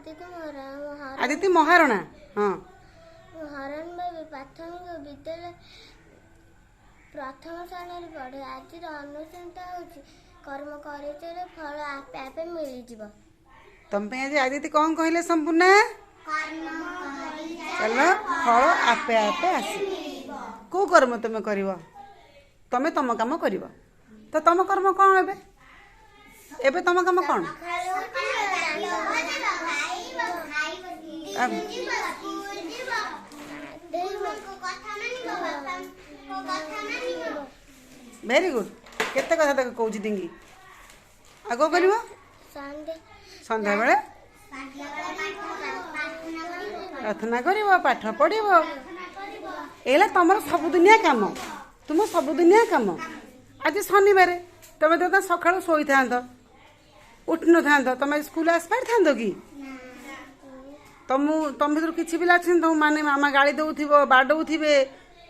आदित्य महारणा हाँ हरण बाबी प्राथमिक विद्यालय प्रथम श्रेणी पढ़े आज अनुष्ठानटा होची कर्म करे फल आपे आपे मिल जिवो तुम पे आज आदित्य कौन कहले संपूर्ण चलो फल आपे आपे आस को कर्म तुम कर तमें तुम कम कर तो तुम कर्म कौन एबे एबे तुम कम कौन वेरी गुड केते कथा तक कहूँ दिंगी आग कर संध्या बेले प्रार्थना कर पाठ पढ़ एला तुम सब दुनिया काम तुम सब दुनिया काम आज शनिवार तुम तो सका शोई था उठ न था तुम स्कूल आस पार था कि तुम तुम भर किसी पिला तुम माने मामा गाड़ी दौथ बाडौ थे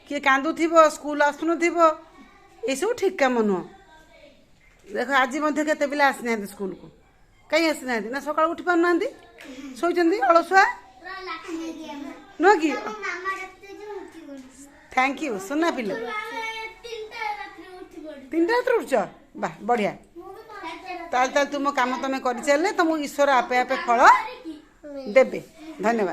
किए कांदुव स्कूल आसुन ये सब ठीक कम नुह देख आज के पिला आसी स्कूल को कहीं आसी ना ना सका उठी पार ना शोचती अलसुआ नुह कि थैंक यू सुना पिले 3टा रात उठुच वाह बढ़िया ताल तुम काम तुम कर चलले तुम ईश्वर आपे आपे फल देबे धन्यवाद।